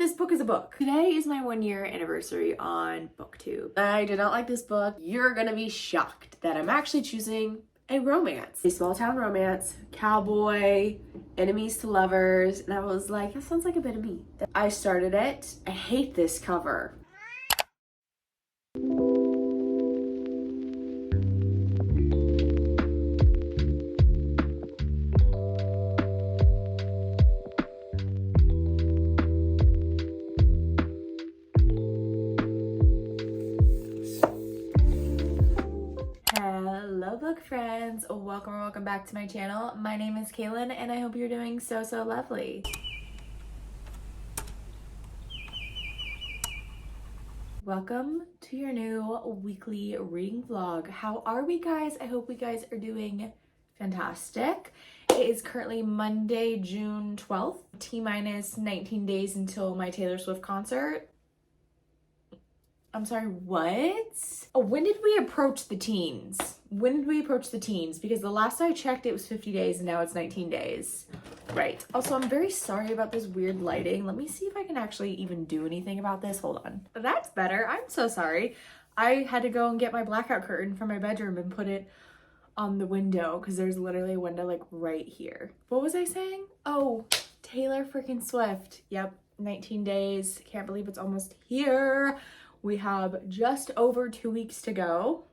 this book is a book. Today is my 1-year anniversary on booktube. I did not like this book. You're gonna be shocked that I'm actually choosing a romance. A small town romance, cowboy, enemies to lovers, and I was like, that sounds like a bit of me. I started it. I hate this cover. Hello book friends, welcome back to my channel. My name is Kaylin and I hope you're doing so lovely. Welcome to your new weekly reading vlog. How are we guys? I hope we guys are doing fantastic. It is currently Monday, June 12th, T-minus 19 days until my Taylor Swift concert. I'm sorry, what? Oh, when did we approach the teens? When did we approach the teens? Because the last I checked, it was 50 days and now it's 19 days. Right. Also, I'm very sorry about this weird lighting. Let me see if I can actually even do anything about this. Hold on. That's better. I'm so sorry. I had to go and get my blackout curtain from my bedroom and put it on the window because there's literally a window like right here. What was I saying? Oh, Taylor freaking Swift. Yep, 19 days. Can't believe it's almost here. We have just over 2 weeks to go.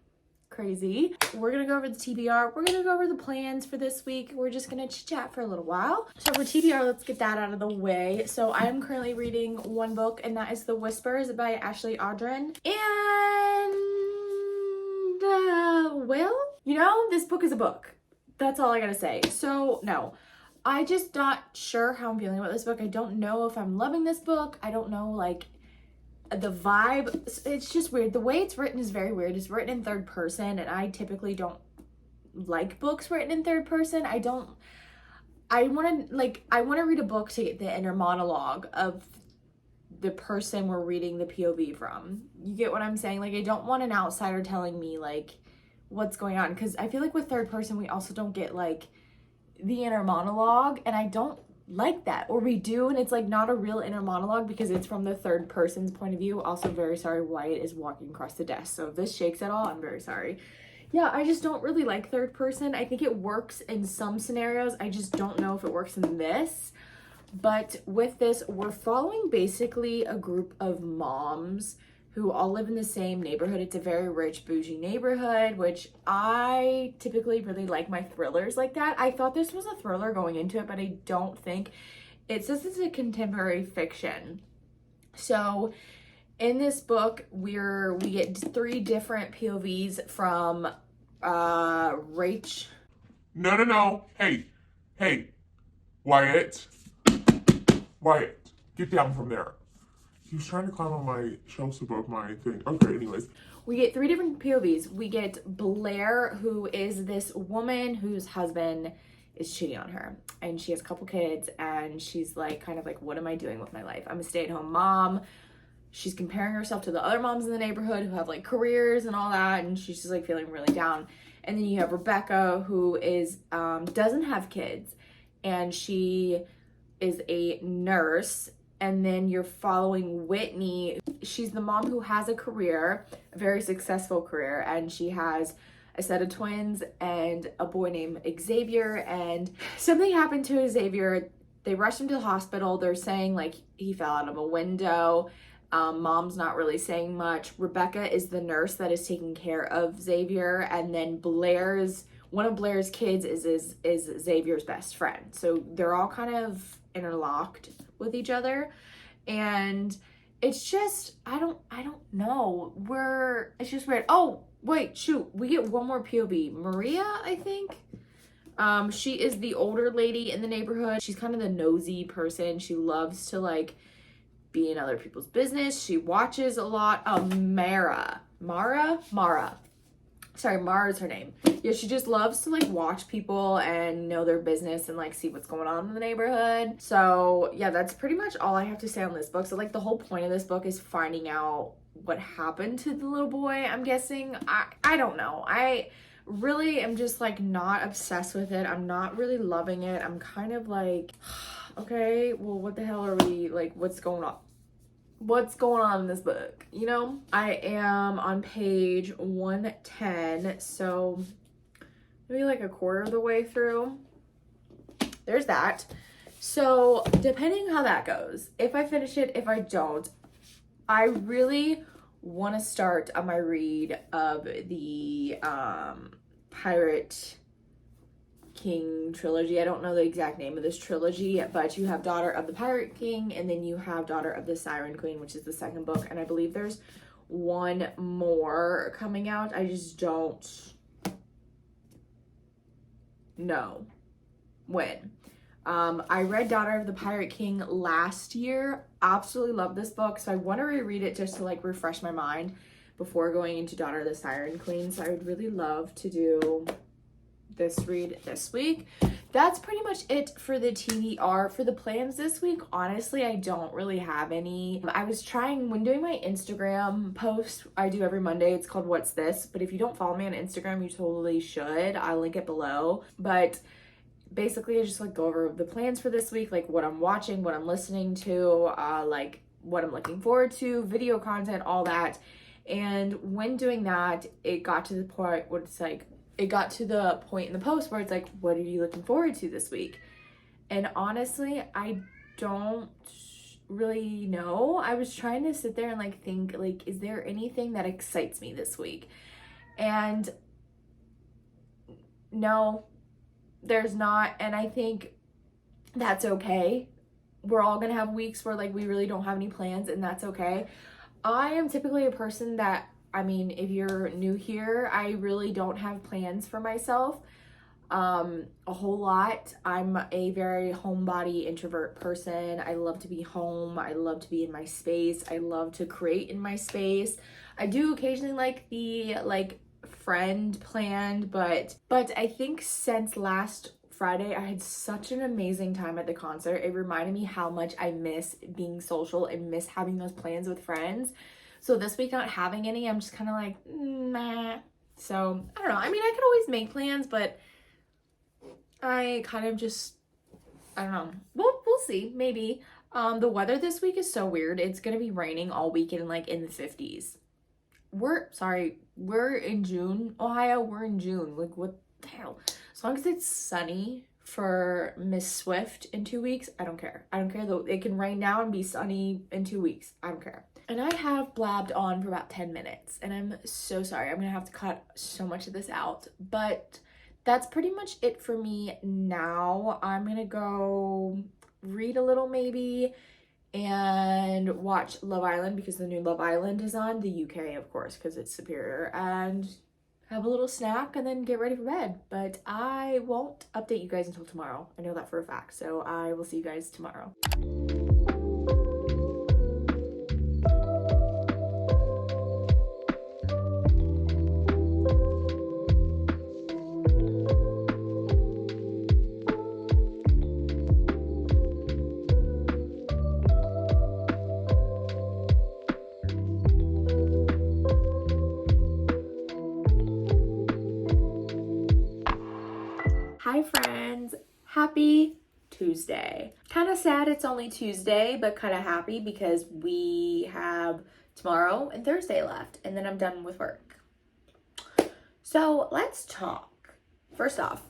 Crazy. We're gonna go over the TBR. We're gonna go over the plans for this week. We're just gonna chat for a little while. So for TBR, let's get that out of the way. So I'm currently reading one book, and that is The Whispers by Ashley Audren. And well, you know, this book is a book. That's all I gotta say. So no, I just not sure how I'm feeling about this book. I don't know if I'm loving this book. I don't know, like, the vibe. It's just weird. The way it's written is very weird. It's written in third person, and I typically don't like books written in third person. I want to read a book to get the inner monologue of the person we're reading the POV from. You get what I'm saying? Like, I don't want an outsider telling me like what's going on, because I feel like with third person we also don't get like the inner monologue, and I don't like that. Or we do, and it's like not a real inner monologue because it's from the third person's point of view. Also very sorry, Wyatt is walking across the desk, so if this shakes at all, I'm very sorry. Yeah, I just don't really like third person. I think it works in some scenarios. I just don't know if it works in this. But with this, we're following basically a group of moms who all live in the same neighborhood. It's a very rich, bougie neighborhood, which I typically really like my thrillers like that. I thought this was a thriller going into it, but I don't think. It says it's a contemporary fiction. So in this book, we get 3 different POVs from Rach. No. Hey. Wyatt, get down from there. He was trying to climb on my shelves above my thing. Okay, anyways. We get 3 different POVs. We get Blair, who is this woman whose husband is cheating on her. And she has a couple kids, and she's like, kind of like, what am I doing with my life? I'm a stay-at-home mom. She's comparing herself to the other moms in the neighborhood who have like careers and all that, and she's just like feeling really down. And then you have Rebecca, who is doesn't have kids, and she is a nurse. And then you're following Whitney. She's the mom who has a career, a very successful career, and she has a set of twins and a boy named Xavier. And something happened to Xavier. They rushed him to the hospital. They're saying like he fell out of a window. Mom's not really saying much. Rebecca is the nurse that is taking care of Xavier, and then one of Blair's kids is Xavier's best friend. So they're all kind of interlocked with each other, and it's just I don't know, it's just weird. Oh wait, shoot, we get one more POV. Maria, I think. She is the older lady in the neighborhood. She's kind of the nosy person. She loves to like be in other people's business. She watches a lot. Mara. Sorry, Mara is her name. Yeah, she just loves to like watch people and know their business and like see what's going on in the neighborhood. So yeah, that's pretty much all I have to say on this book. So like the whole point of this book is finding out what happened to the little boy, I'm guessing. I don't know. I really am just like not obsessed with it. I'm not really loving it. I'm kind of like, okay, well, what the hell are we like, what's going on? what's going on in this book, you know? I am on page 110, so maybe like a quarter of the way through. There's that. So depending how that goes, if I finish it, if I don't, I really want to start on my read of the Pirate King trilogy. I don't know the exact name of this trilogy, but you have Daughter of the Pirate King, and then you have Daughter of the Siren Queen, which is the second book, and I believe there's one more coming out. I just don't know when. I read Daughter of the Pirate King last year. Absolutely love this book, so I want to reread it just to like refresh my mind before going into Daughter of the Siren Queen. So I would really love to do this read this week. That's pretty much it for the TBR. For the plans this week, honestly, I don't really have any. I was trying, when doing my Instagram post, I do every Monday, it's called What's This, but if you don't follow me on Instagram, you totally should. I'll link it below. But basically I just like go over the plans for this week, like what I'm watching, what I'm listening to, like what I'm looking forward to, video content, all that. And when doing that, it got to the point where it's like, it got to the point in the post where it's like, what are you looking forward to this week? And honestly, I don't really know. I was trying to sit there and like think, like, is there anything that excites me this week? And no, there's not. And I think that's okay. We're all gonna have weeks where like we really don't have any plans, and that's okay. I am typically a person that, I mean, if you're new here, I really don't have plans for myself a whole lot. I'm a very homebody introvert person. I love to be home. I love to be in my space. I love to create in my space. I do occasionally like the like friend planned, but I think since last Friday, I had such an amazing time at the concert. It reminded me how much I miss being social and miss having those plans with friends. So this week not having any, I'm just kind of like, nah. So I don't know. I mean, I could always make plans, but I kind of just, I don't know. We'll see. Maybe. The weather this week is so weird. It's gonna be raining all weekend, like in the 50s. We're in June, Ohio. We're in June. Like, what the hell? As long as it's sunny for Miss Swift in 2 weeks, I don't care. I don't care though. It can rain now and be sunny in 2 weeks. I don't care. And I have blabbed on for about 10 minutes, and I'm so sorry. I'm gonna have to cut so much of this out, but that's pretty much it for me now. I'm gonna go read a little maybe and watch Love Island because the new Love Island is on, the UK of course because it's superior, and have a little snack and then get ready for bed. But I won't update you guys until tomorrow. I know that for a fact, so I will see you guys tomorrow. Hi friends, happy Tuesday. Kind of sad it's only Tuesday, but kind of happy because we have tomorrow and Thursday left, and then I'm done with work. So let's talk. First off,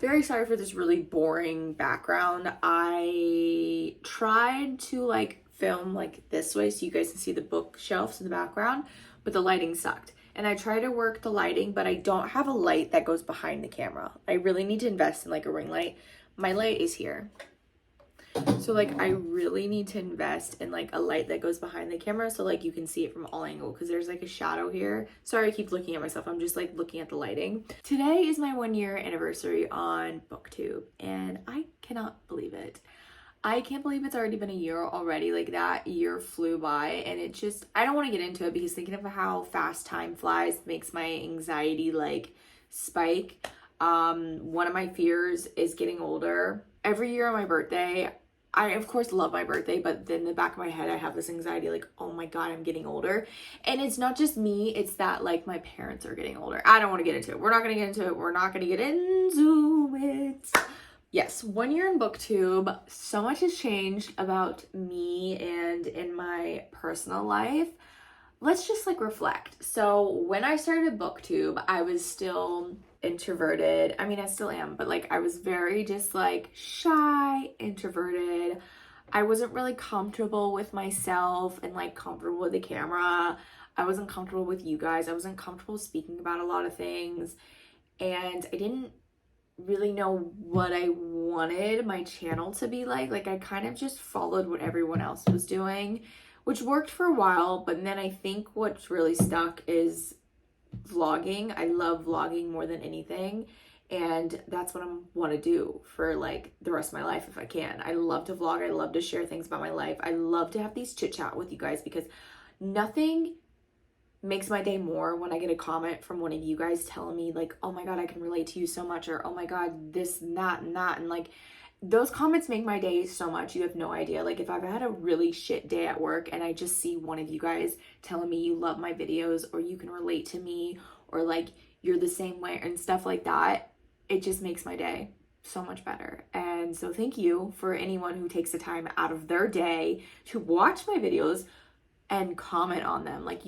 very sorry for this really boring background. I tried to like film like this way so you guys can see the bookshelves in the background, but the lighting sucked. And I try to work the lighting, but I don't have a light that goes behind the camera. I really need to invest in like a ring light. My light is here. So like I really need to invest in like a light that goes behind the camera so like you can see it from all angles, because there's like a shadow here. Sorry, I keep looking at myself. I'm just like looking at the lighting. Today is my 1-year anniversary on booktube, and I cannot believe it. I can't believe it's already been a year already. Like that year flew by, and it just, I don't want to get into it because thinking of how fast time flies makes my anxiety like spike. One of my fears is getting older. Every year on my birthday, I of course love my birthday, but then in the back of my head I have this anxiety like, oh my god, I'm getting older. And it's not just me, it's that like my parents are getting older. I don't want to get into it. We're not going to get into it. Yes, 1 year in booktube, so much has changed about me and in my personal life. Let's just like reflect. So when I started booktube, I was still introverted. I mean, I still am, but like I was very just like shy, introverted. I wasn't really comfortable with myself and like comfortable with the camera. I wasn't comfortable with you guys. I wasn't comfortable speaking about a lot of things. And I didn't really know what I wanted my channel to be like. Like I kind of just followed what everyone else was doing, which worked for a while, but then I think what's really stuck is vlogging. I love vlogging more than anything, and that's what I want to do for like the rest of my life if I can. I love to vlog. I love to share things about my life. I love to have these chit chat with you guys because nothing makes my day more when I get a comment from one of you guys telling me like, oh my god, I can relate to you so much, or oh my god, this and that and that, and like those comments make my day so much. You have no idea. Like if I've had a really shit day at work and I just see one of you guys telling me you love my videos or you can relate to me or like you're the same way and stuff like that, it just makes my day so much better. And so thank you for anyone who takes the time out of their day to watch my videos and comment on them. Like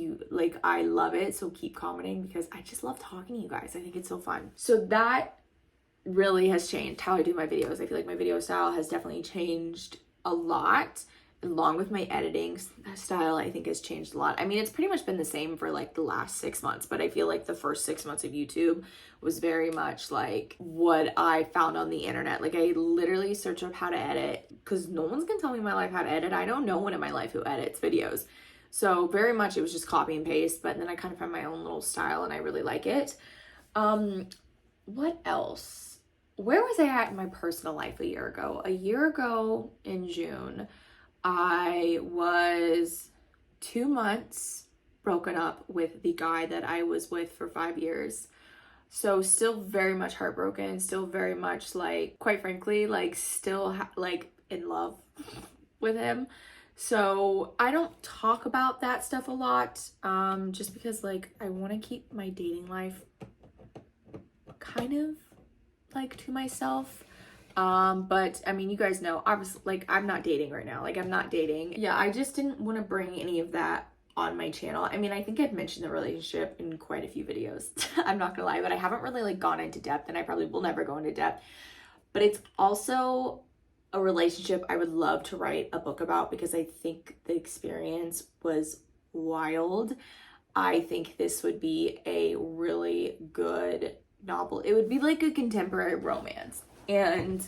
I love it. So keep commenting because I just love talking to you guys. I think it's so fun. So that really has changed how I do my videos. I feel like my video style has definitely changed a lot, along with my editing style. I think has changed a lot. I mean, it's pretty much been the same for like the last 6 months, but I feel like the first 6 months of YouTube was very much like what I found on the internet. Like I literally searched up how to edit because no one's gonna tell me in my life how to edit. I know no one in my life who edits videos. So very much it was just copy and paste, but then I kind of found my own little style and I really like it. What else? Where was I at in my personal life a year ago? A year ago in June, I was 2 months broken up with the guy that I was with for 5 years. So still very much heartbroken, still very much like, quite frankly, like still like in love with him. So I don't talk about that stuff a lot, just because like I want to keep my dating life kind of like to myself. But I mean, you guys know, obviously, like I'm not dating right now. Like I'm not dating. Yeah, I just didn't want to bring any of that on my channel. I mean, I think I've mentioned the relationship in quite a few videos. I'm not gonna lie, but I haven't really like gone into depth, and I probably will never go into depth. But it's also a relationship I would love to write a book about because I think the experience was wild. I think this would be a really good novel. It would be like a contemporary romance, and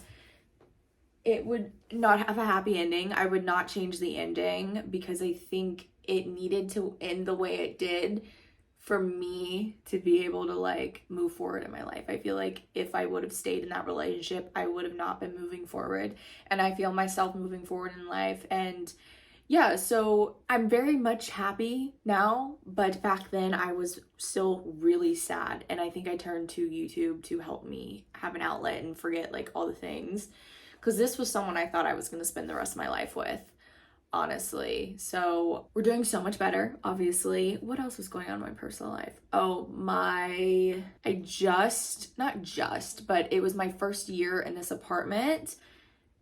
it would not have a happy ending. I would not change the ending because I think it needed to end the way it did for me to be able to like move forward in my life. I feel like if I would have stayed in that relationship, I would have not been moving forward, and I feel myself moving forward in life. And yeah, so I'm very much happy now, but back then I was still really sad, and I think I turned to YouTube to help me have an outlet and forget like all the things, because this was someone I thought I was going to spend the rest of my life with, honestly. So we're doing so much better, obviously. What else was going on in my personal life? Oh, but it was my first year in this apartment,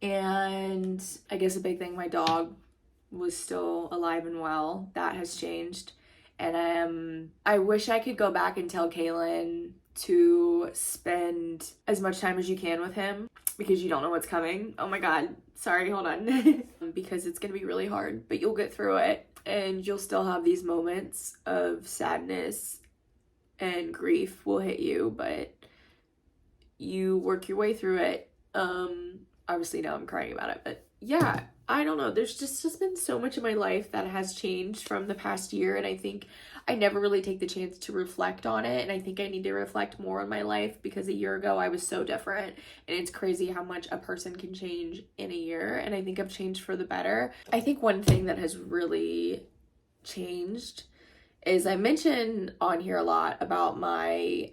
and I guess a big thing, my dog was still alive and well. That has changed, and I wish I could go back and tell Kaylin to spend as much time as you can with him because you don't know what's coming. Oh my god, sorry, hold on. Because it's gonna be really hard, but you'll get through it, and you'll still have these moments of sadness and grief will hit you, but you work your way through it. Obviously now I'm crying about it, but yeah, I don't know. There's just been so much in my life that has changed from the past year, and I think I never really take the chance to reflect on it, and I think I need to reflect more on my life because a year ago I was so different, and it's crazy how much a person can change in a year, and I think I've changed for the better. I think one thing that has really changed is I mention on here a lot about my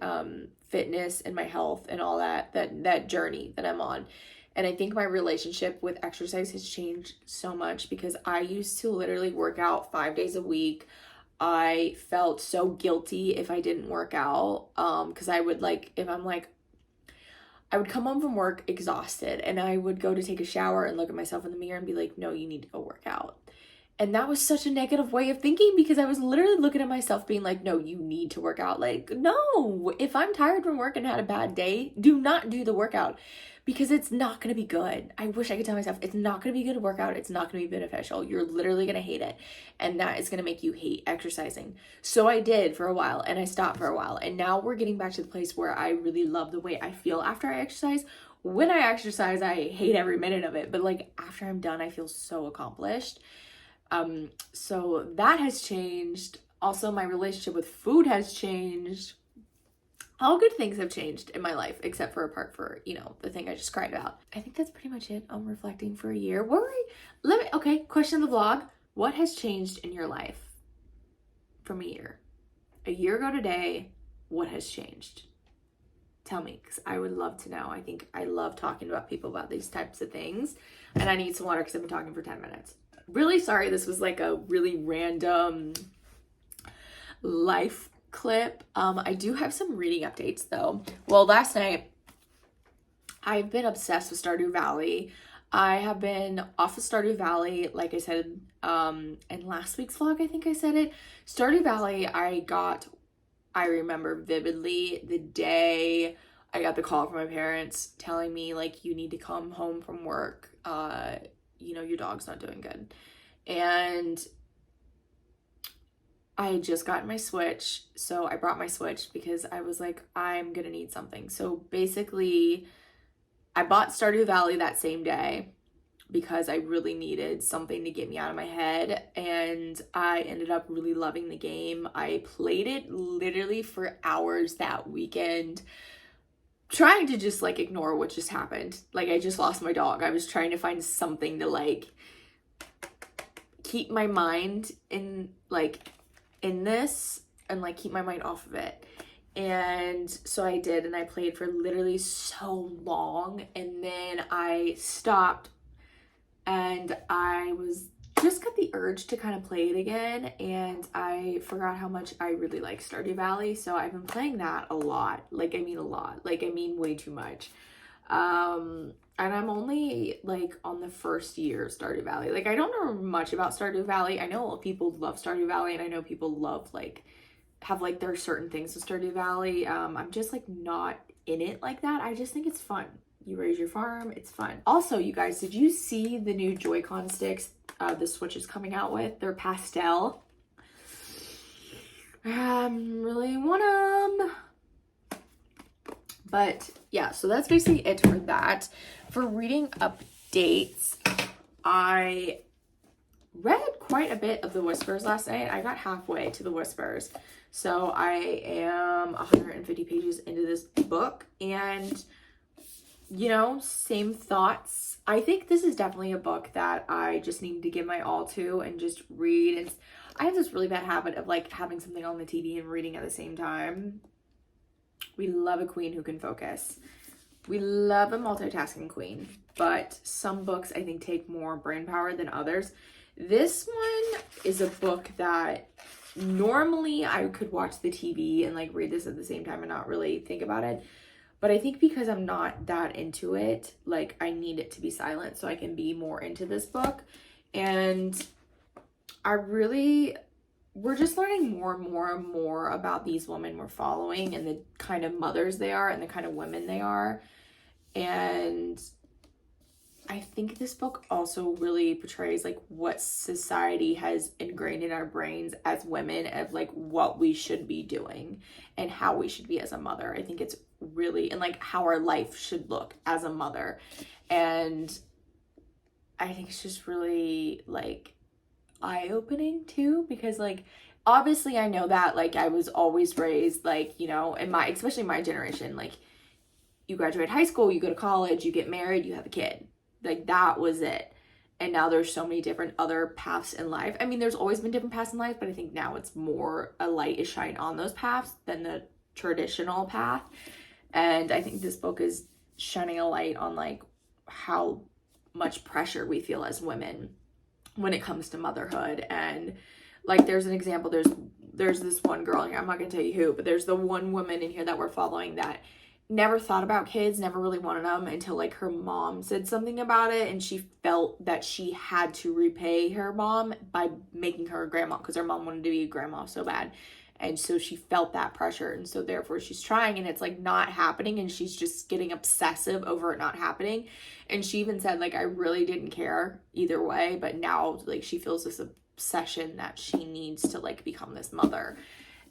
fitness and my health and all that journey that I'm on. And I think my relationship with exercise has changed so much because I used to literally work out 5 days a week. I felt so guilty if I didn't work out, because I would like, if I'm like, I would come home from work exhausted, and I would go to take a shower and look at myself in the mirror and be like, no, you need to go work out. And that was such a negative way of thinking, because I was literally looking at myself being like, no, you need to work out. Like, no, if I'm tired from work and had a bad day, do not do the workout, because it's not going to be good. I wish I could tell myself it's not going to be good to work out. It's not going to be beneficial. You're literally going to hate it. And that is going to make you hate exercising. So I did for a while, and I stopped for a while. And now we're getting back to the place where I really love the way I feel after I exercise. When I exercise, I hate every minute of it. But like after I'm done, I feel so accomplished. So that has changed. Also, my relationship with food has changed. All good things have changed in my life, except for apart for, you know, the thing I just cried about. I think that's pretty much it on reflecting for a year. Okay, question of the vlog. What has changed in your life from a year? A year ago today, what has changed? Tell me, because I would love to know. I think I love talking about people about these types of things. And I need some water because I've been talking for 10 minutes. Really sorry this was like a really random life clip. I do have some reading updates though. Well, last night I've been obsessed with Stardew Valley. I have been off of Stardew Valley, like I said in last week's vlog, I think I said it. Stardew Valley, I remember vividly the day I got the call from my parents telling me like, you need to come home from work. You know, your dog's not doing good. And I had just gotten my Switch, so I brought my Switch because I was like, I'm gonna need something. So basically, I bought Stardew Valley that same day because I really needed something to get me out of my head, and I ended up really loving the game. I played it literally for hours that weekend, trying to just like ignore what just happened. Like, I just lost my dog. I was trying to find something to like keep my mind in this and like keep my mind off of it. And so I did, and I played for literally so long, and then I stopped, and I just got the urge to kind of play it again, and I forgot how much I really like Stardew Valley. So I've been playing that a lot. Like, I mean a lot. Like, I mean way too much. And I'm only like on the first year of Stardew Valley. Like, I don't know much about Stardew Valley. I know people love Stardew Valley, and I know people love like have like their certain things with Stardew Valley. I'm just like not in it like that. I just think it's fun. You raise your farm, it's fun. Also, you guys, did you see the new Joy-Con sticks the Switch is coming out with? They're pastel. Really want them. But yeah, so that's basically it for that. For reading updates, I read quite a bit of The Whispers last night. I got halfway to The Whispers. So I am 150 pages into this book, and you know, same thoughts. I think this is definitely a book that I just need to give my all to and just read. And I have this really bad habit of like having something on the TV and reading at the same time. We love a queen who can focus. We love a multitasking queen, but some books I think take more brain power than others. This one is a book that normally I could watch the TV and like read this at the same time and not really think about it. But I think because I'm not that into it, like I need it to be silent so I can be more into this book. And we're just learning more and more and more about these women we're following and the kind of mothers they are and the kind of women they are. And I think this book also really portrays like what society has ingrained in our brains as women of like what we should be doing and how we should be as a mother. I think it's really, and like how our life should look as a mother. And I think it's just really like eye-opening too, because like obviously I know that like I was always raised like, you know, in my, especially my generation, like you graduate high school, you go to college, you get married, you have a kid. Like that was it. And now there's so many different other paths in life. I mean, there's always been different paths in life, but I think now it's more a light is shining on those paths than the traditional path. And I think this book is shining a light on like how much pressure we feel as women when it comes to motherhood. And like there's an example, there's this one girl here, I'm not gonna tell you who, but there's the one woman in here that we're following that never thought about kids, never really wanted them until like her mom said something about it, and she felt that she had to repay her mom by making her a grandma because her mom wanted to be a grandma so bad. And so she felt that pressure, and so therefore she's trying, and it's like not happening, and she's just getting obsessive over it not happening. And she even said like, I really didn't care either way, but now like she feels this obsession that she needs to like become this mother.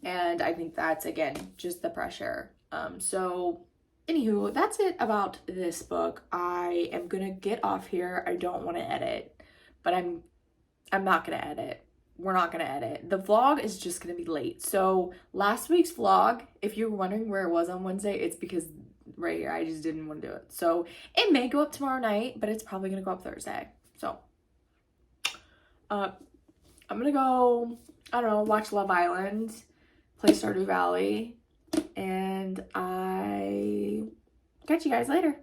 And I think that's, again, just the pressure. So anywho, that's it about this book. I am gonna get off here. I don't want to edit, but I'm not gonna edit. We're not gonna edit. The vlog is just gonna be late. So last week's vlog, if you're wondering where it was on Wednesday, it's because right here, I just didn't want to do it. So it may go up tomorrow night, but it's probably gonna go up Thursday. So I'm gonna go, I don't know, watch Love Island, play Stardew Valley, and I catch you guys later.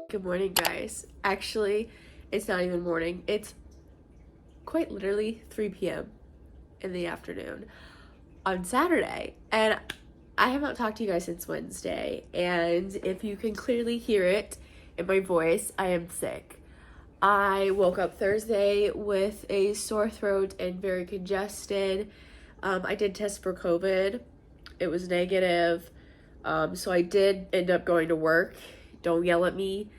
Good morning, guys. Actually, it's not even morning. It's quite literally 3 p.m. in the afternoon on Saturday. And I have not talked to you guys since Wednesday. And if you can clearly hear it in my voice, I am sick. I woke up Thursday with a sore throat and very congested. I did test for COVID. It was negative. So I did end up going to work. Don't yell at me.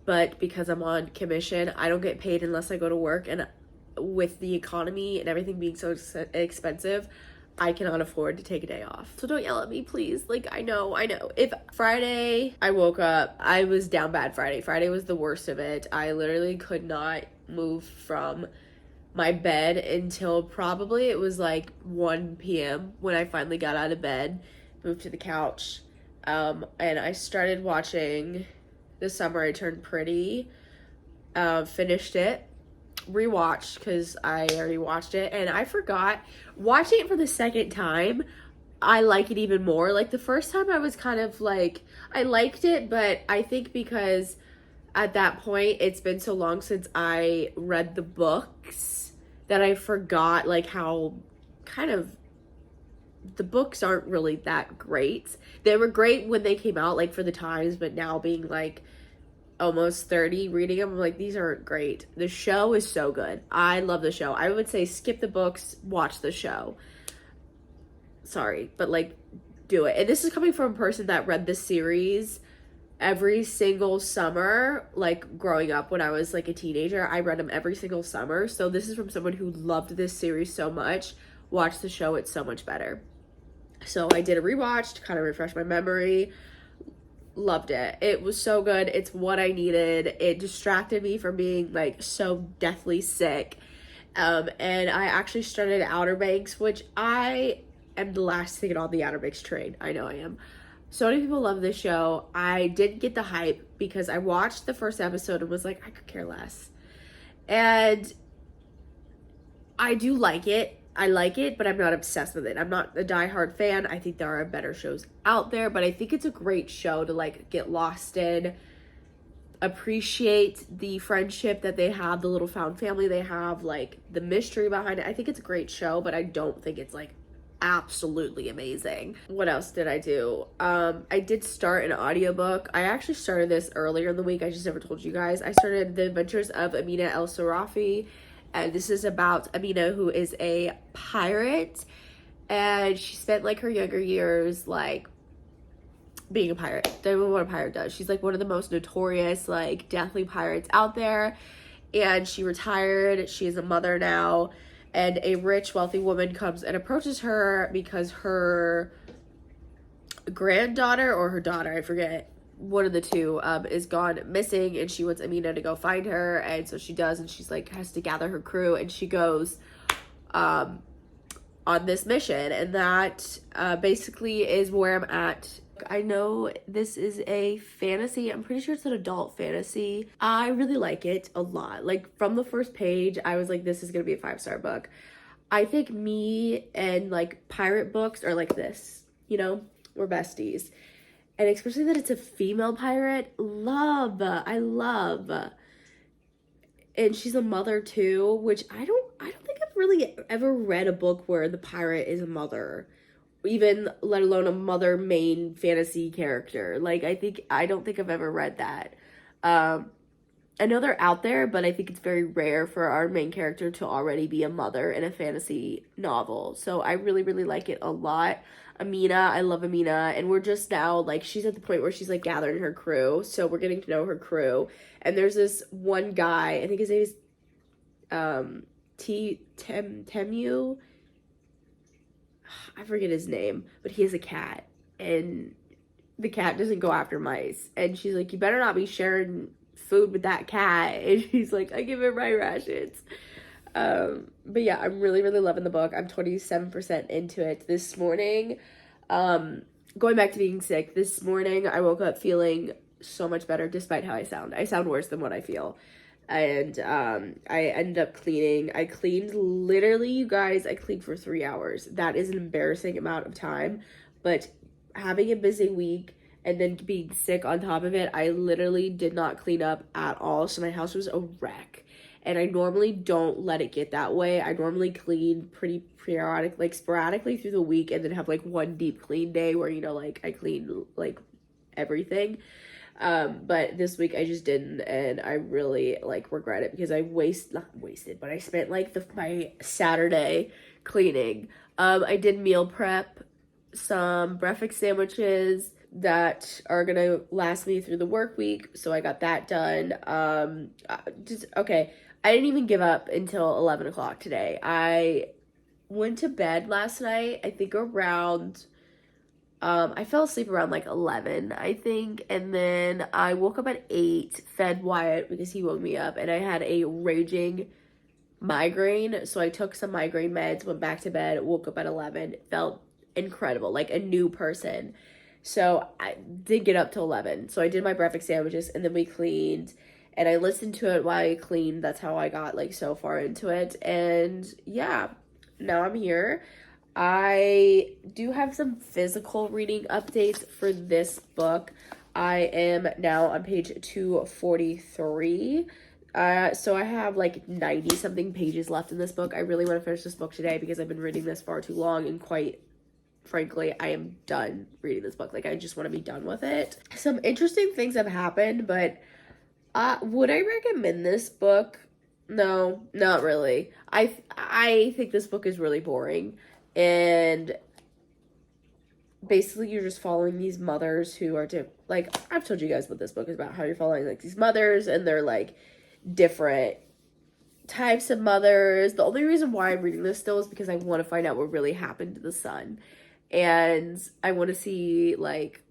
But because I'm on commission, I don't get paid unless I go to work. And with the economy and everything being so expensive, I cannot afford to take a day off. So don't yell at me, please. Like, I know. If Friday I woke up, I was down bad Friday. Friday was the worst of it. I literally could not move from my bed until probably it was like 1 p.m. when I finally got out of bed, moved to the couch, and I started watching The Summer I Turned Pretty, finished it, rewatched because I already watched it, and I forgot, watching it for the second time, I like it even more. Like the first time I was kind of like, I liked it, but I think because at that point it's been so long since I read the books that I forgot like how kind of the books aren't really that great. They were great when they came out, like for the times, but now being like almost 30 reading them, I'm like, these aren't great. The show is so good. I love the show. I would say skip the books, watch the show. Sorry, but like do it. And this is coming from a person that read the series every single summer, like growing up when I was like a teenager. I read them every single summer. So this is from someone who loved this series so much. Watch the show, it's so much better. So I did a rewatch to kind of refresh my memory. Loved it. It was so good. It's what I needed. It distracted me from being like so deathly sick. And I actually started Outer Banks, which I am the last to get on the Outer Banks train. I know I am. So many people love this show. I didn't get the hype because I watched the first episode and was like, I could care less. And I do like it. I like it, but I'm not obsessed with it. I'm not a diehard fan. I think there are better shows out there, but I think it's a great show to like get lost in, appreciate the friendship that they have, the little found family they have, like the mystery behind it. I think it's a great show, but I don't think it's like absolutely amazing. What else did I do? I did start an audiobook. I actually started this earlier in the week. I just never told you guys. I started The Adventures of Amina El Sarafi. And this is about Amina, who is a pirate, and she spent like her younger years like being a pirate. Doing what a pirate does. She's like one of the most notorious like deathly pirates out there, and she retired. She is a mother now, and a rich, wealthy woman comes and approaches her because her granddaughter or her daughter, I forget, one of the two, is gone missing, and she wants Amina to go find her, and so she does, and she's like, has to gather her crew, and she goes on this mission, and that basically is where I'm at. I know this is a fantasy. I'm pretty sure it's an adult fantasy. I really like it a lot. Like, from the first page, I was like, this is gonna be a 5-star book. I think me and like pirate books are like this, you know? We're besties. And especially that it's a female pirate, I love. And she's a mother too, which I don't think I've really ever read a book where the pirate is a mother, even let alone a mother main fantasy character. Like, I don't think I've ever read that. I know they're out there, but I think it's very rare for our main character to already be a mother in a fantasy novel. So I really, really like it a lot. Amina, I love Amina, and we're just now, like, she's at the point where she's, like, gathering her crew, so we're getting to know her crew, and there's this one guy, I think his name is, Temu, I forget his name, but he has a cat, and the cat doesn't go after mice, and she's like, you better not be sharing food with that cat, and she's like, I give it my rations. But yeah, I'm really, really loving the book. I'm 27% into it this morning. Going back to being sick, this morning I woke up feeling so much better despite how I sound. I sound worse than what I feel. And I ended up cleaning. I cleaned literally, you guys, I cleaned for 3 hours. That is an embarrassing amount of time, but having a busy week and then being sick on top of it, I literally did not clean up at all. So my house was a wreck. And I normally don't let it get that way. I normally clean pretty sporadically through the week, and then have like one deep clean day where, you know, like I clean like everything. But this week I just didn't, and I really like regret it because I I spent like my Saturday cleaning. I did meal prep some breakfast sandwiches that are gonna last me through the work week, so I got that done. I didn't even give up until 11 o'clock today. I went to bed last night, I think around, I fell asleep around like 11, I think, and then I woke up at 8, fed Wyatt because he woke me up, and I had a raging migraine, so I took some migraine meds, went back to bed, woke up at 11, felt incredible, like a new person. So I did get up to 11, so I did my breakfast sandwiches, and then we cleaned, and I listened to it while I cleaned. That's how I got like so far into it. And yeah, now I'm here. I do have some physical reading updates for this book. I am now on page 243. So I have like 90 something pages left in this book. I really want to finish this book today because I've been reading this far too long, and quite frankly, I am done reading this book. Like, I just want to be done with it. Some interesting things have happened, but would I recommend this book? No, not really. I think this book is really boring, and basically you're just following these mothers who are like, I've told you guys what this book is about, how you're following like these mothers, and they're like different types of mothers. The only reason why I'm reading this still is because I want to find out what really happened to the son, and I want to see like,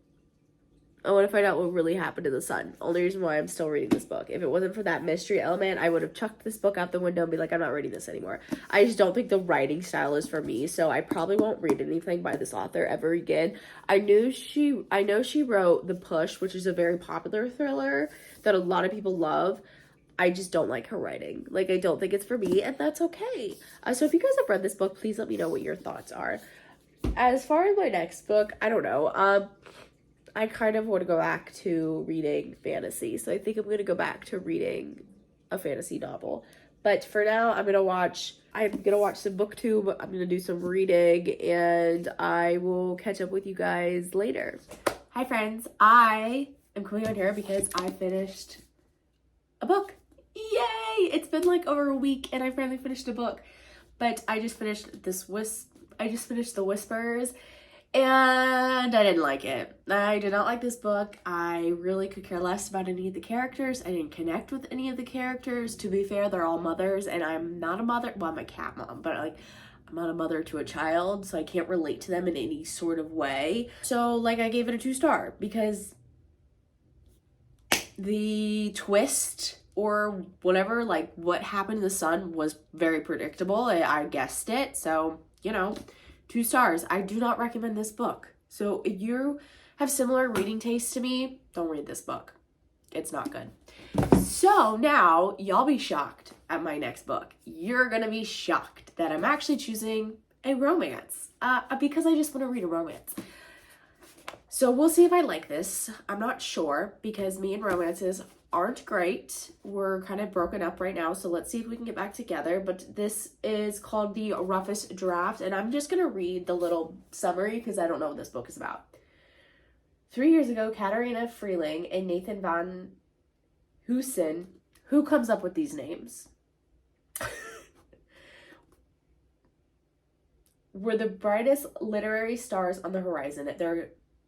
I want to find out what really happened to the son. Only reason why I'm still reading this book. If it wasn't for that mystery element, I would have chucked this book out the window and be like, I'm not reading this anymore. I just don't think the writing style is for me, so I probably won't read anything by this author ever again. I know she wrote The Push, which is a very popular thriller that a lot of people love. I just don't like her writing. Like, I don't think it's for me, and that's okay. So if you guys have read this book, please let me know what your thoughts are. As far as my next book, I don't know. I kind of want to go back to reading fantasy, so I think I'm going to go back to reading a fantasy novel. But for now, I'm going to watch some booktube, I'm going to do some reading, and I will catch up with you guys later. Hi friends, I am coming on here because I finished a book. Yay! It's been like over a week, and I finally finished a book. But I just finished The Whispers. And I didn't like it. I did not like this book. I really could care less about any of the characters. I didn't connect with any of the characters. To be fair, they're all mothers, and I'm not a mother. Well, I'm a cat mom, but like, I'm not a mother to a child, so I can't relate to them in any sort of way. So, like, I gave it a 2-star because the twist or whatever, like what happened to the son, was very predictable. I guessed it, so, you know, 2 stars. I do not recommend this book. So if you have similar reading tastes to me, don't read this book. It's not good. So now y'all be shocked at my next book. You're gonna be shocked that I'm actually choosing a romance because I just want to read a romance. So we'll see if I like this. I'm not sure because me and romances aren't great. We're kind of broken up right now, so let's see if we can get back together. But this is called The Roughest Draft, and I'm just going to read the little summary because I don't know what this book is about. 3 years ago, Katarina Freeling and Nathan Van Hoosen, who comes up with these names, were the brightest literary stars on the horizon.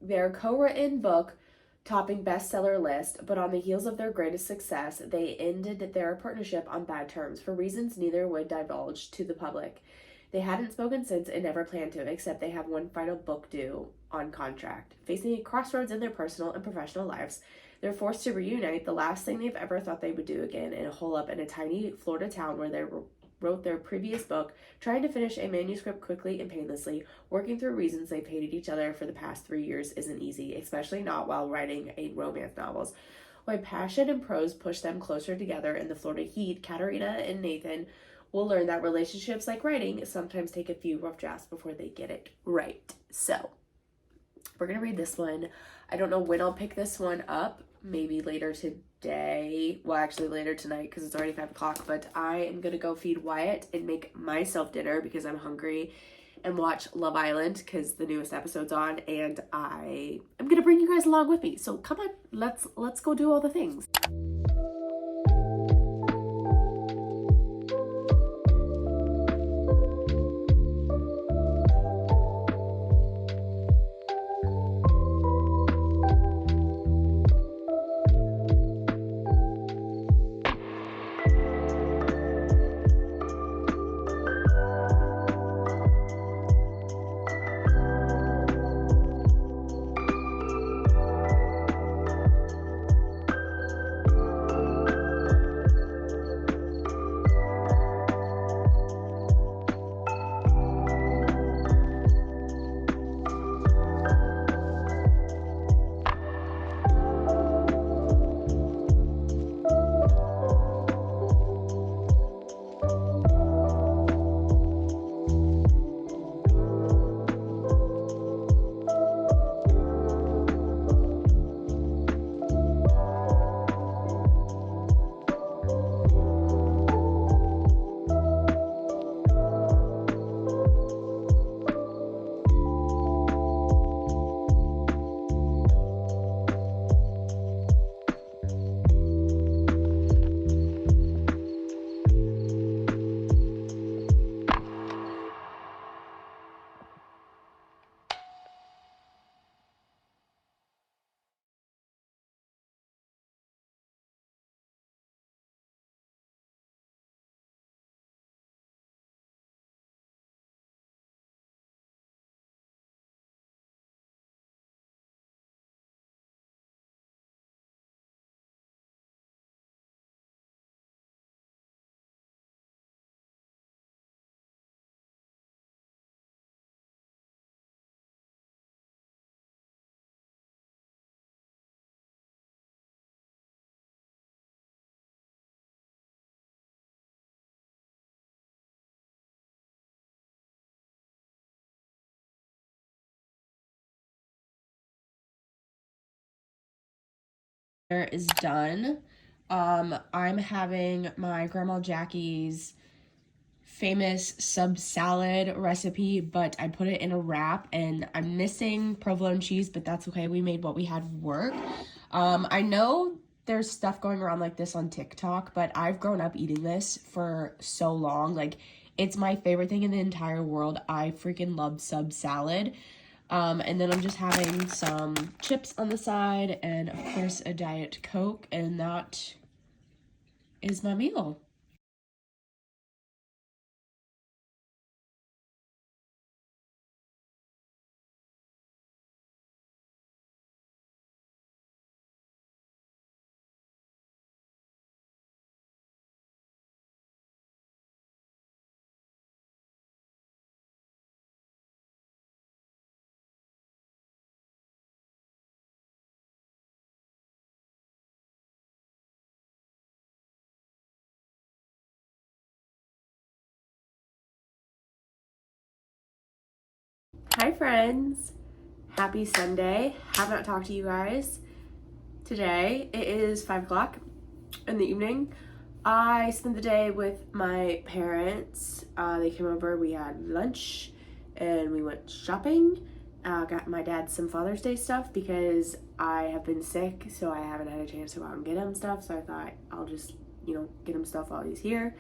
Their co-written book topping bestseller list, but on the heels of their greatest success, they ended their partnership on bad terms for reasons neither would divulge to the public. They hadn't spoken since and never planned to, except they have one final book due on contract. Facing a crossroads in their personal and professional lives, they're forced to reunite, the last thing they've ever thought they would do again, and hole up in a tiny Florida town where they wrote their previous book, trying to finish a manuscript quickly and painlessly. Working through reasons they've hated each other for the past 3 years isn't easy, especially not while writing a romance novels. While passion and prose push them closer together in the Florida heat, Katarina and Nathan will learn that relationships, like writing, sometimes take a few rough drafts before they get it right. So, we're going to read this one. I don't know when I'll pick this one up. Maybe later today. Well, actually later tonight because it's already 5 o'clock. But I am going to go feed Wyatt and make myself dinner because I'm hungry, and watch Love Island because the newest episode's on. And I am going to bring you guys along with me. So come on, let's go do all the things. Is done. I'm having my grandma Jackie's famous sub salad recipe, but I put it in a wrap and I'm missing provolone cheese, but that's okay. We made what we had work. I know there's stuff going around like this on TikTok, but I've grown up eating this for so long. Like, it's my favorite thing in the entire world. I freaking love sub salad. And then I'm just having some chips on the side and, of course, a Diet Coke. And that is my meal. Hi friends, happy Sunday. Have not talked to you guys today. It is 5 o'clock in the evening. I spent the day with my parents. They came over, we had lunch, and we went shopping. Got my dad some Father's Day stuff because I have been sick, so I haven't had a chance to go out and get him stuff. So I thought I'll just, get him stuff while he's here.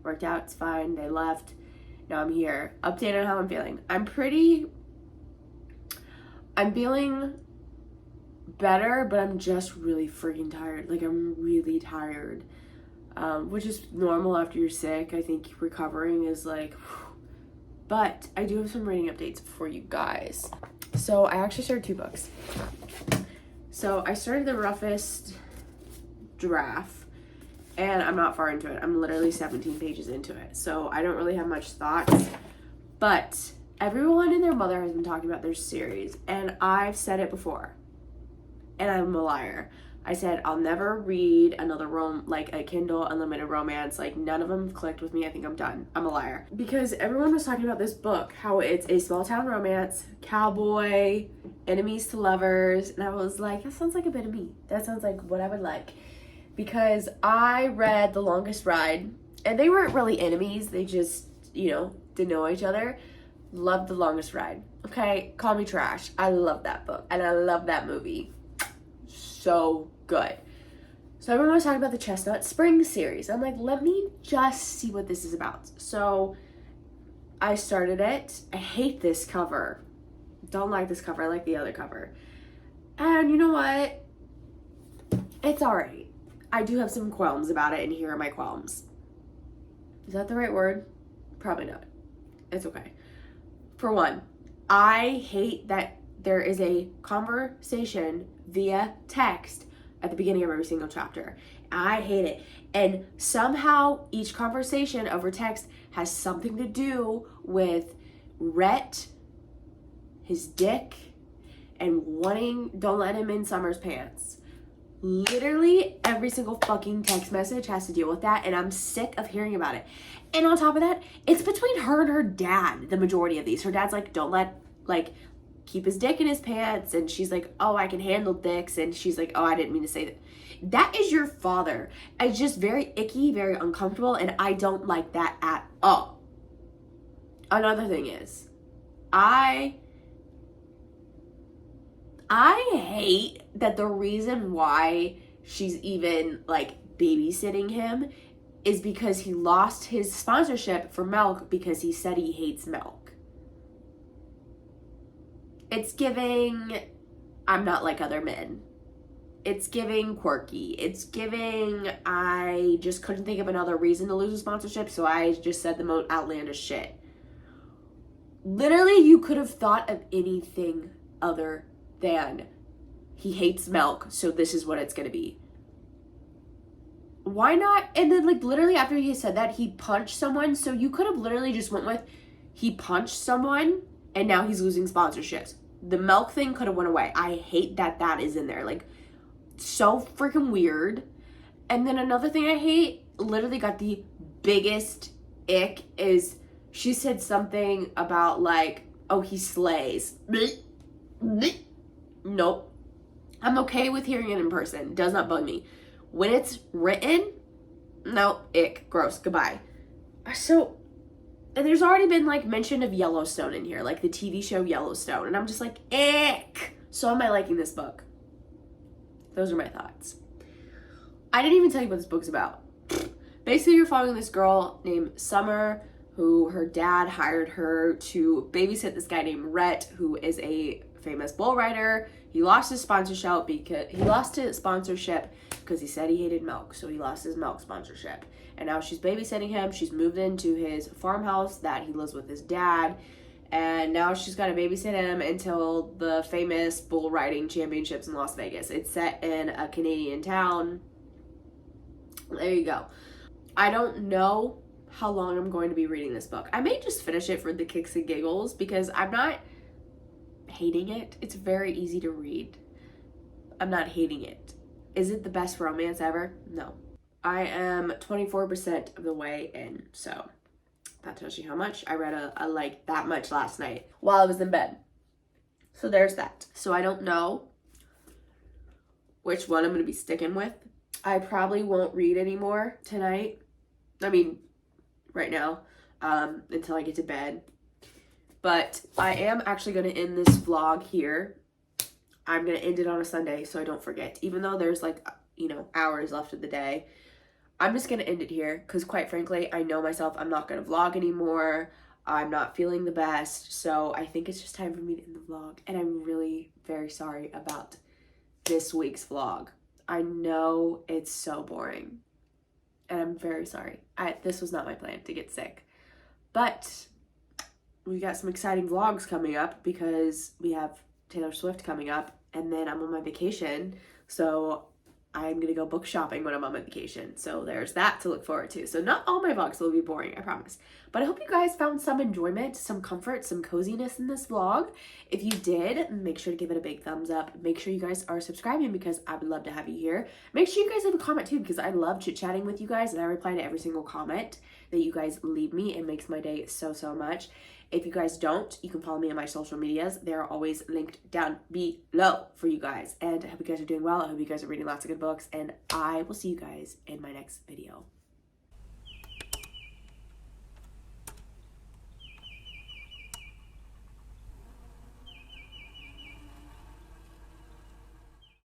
Worked out, it's fine. They left. Now I'm here. Update on how I'm feeling. I'm feeling better, but I'm just really freaking tired. Like, I'm really tired, which is normal after you're sick. I think recovering is like, whew. But I do have some reading updates for you guys. So I actually started 2 books. So I started The Roughest Draft, and I'm not far into it. I'm literally 17 pages into it. So I don't really have much thoughts, but everyone and their mother has been talking about their series, and I've said it before, and I'm a liar. I said I'll never read another a Kindle unlimited romance. Like, none of them clicked with me. I think I'm done. I'm a liar. Because everyone was talking about this book, how it's a small town romance, cowboy, enemies to lovers, and I was like, that sounds like a bit of me. That sounds like what I would like. Because I read The Longest Ride, and they weren't really enemies. They just, didn't know each other. Loved The Longest Ride. Okay, call me trash. I love that book, and I love that movie. So good. So everyone was talking about the Chestnut Spring series. I'm like, let me just see what this is about. So I started it. I hate this cover. Don't like this cover. I like the other cover. And you know what? It's alright. I do have some qualms about it, and here are my qualms. Is that the right word? Probably not. It's okay. For one, I hate that there is a conversation via text at the beginning of every single chapter. I hate it. And somehow each conversation over text has something to do with Rhett, his dick, and don't let him in Summer's pants. Literally every single fucking text message has to deal with that, and I'm sick of hearing about it. And on top of that, it's between her and her dad, the majority of these. Her dad's like, keep his dick in his pants, and she's like, oh, I can handle dicks, and she's like, oh, I didn't mean to say that. That is your father. It's just very icky, very uncomfortable, and I don't like that at all. Another thing is, I hate that the reason why she's even babysitting him is because he lost his sponsorship for milk because he said he hates milk. It's giving, I'm not like other men. It's giving quirky. It's giving, I just couldn't think of another reason to lose a sponsorship, so I just said the most outlandish shit. Literally, you could have thought of anything other than he hates milk, so this is what it's gonna be. Why not? And then literally after he said that, he punched someone, so you could have literally just went with he punched someone and now he's losing sponsorships. The milk thing could have went away. I hate that is in there. So freaking weird. And then another thing I hate, literally got the biggest ick, is she said something about oh, he slays. Nope. I'm okay with hearing it in person. Does not bug me. When it's written, no, ick, gross, goodbye. So, and there's already been mention of Yellowstone in here, the TV show Yellowstone, and I'm just ick. So am I liking this book? Those are my thoughts. I didn't even tell you what this book's about. Basically, you're following this girl named Summer who her dad hired her to babysit this guy named Rhett, who is a famous bull rider. He lost his sponsorship because he said he hated milk, so he lost his milk sponsorship. And now she's babysitting him. She's moved into his farmhouse that he lives with his dad, and now she's got to babysit him until the famous bull riding championships in Las Vegas. It's set in a Canadian town. There you go. I don't know how long I'm going to be reading this book. I may just finish it for the kicks and giggles because I'm not hating it. It's very easy to read. I'm not hating it. Is it the best romance ever? No. I am 24% of the way in, so that tells you how much. I read a like that much last night while I was in bed. So there's that. So I don't know which one I'm going to be sticking with. I probably won't read anymore tonight. I mean, right now, until I get to bed. But I am actually going to end this vlog here. I'm going to end it on a Sunday so I don't forget. Even though there's like, hours left of the day. I'm just going to end it here because quite frankly, I know myself. I'm not going to vlog anymore. I'm not feeling the best. So I think it's just time for me to end the vlog. And I'm really very sorry about this week's vlog. I know it's so boring. And I'm very sorry. This was not my plan to get sick. But we got some exciting vlogs coming up because we have Taylor Swift coming up. And then I'm on my vacation. So I'm going to go book shopping when I'm on my vacation. So there's that to look forward to. So not all my vlogs will be boring, I promise. But I hope you guys found some enjoyment, some comfort, some coziness in this vlog. If you did, make sure to give it a big thumbs up. Make sure you guys are subscribing because I would love to have you here. Make sure you guys leave a comment too because I love chit-chatting with you guys and I reply to every single comment that you guys leave me. It makes my day so much. If you guys don't, you can follow me on my social medias. They're always linked down below for you guys. And I hope you guys are doing well. I hope you guys are reading lots of good books. And I will see you guys in my next video.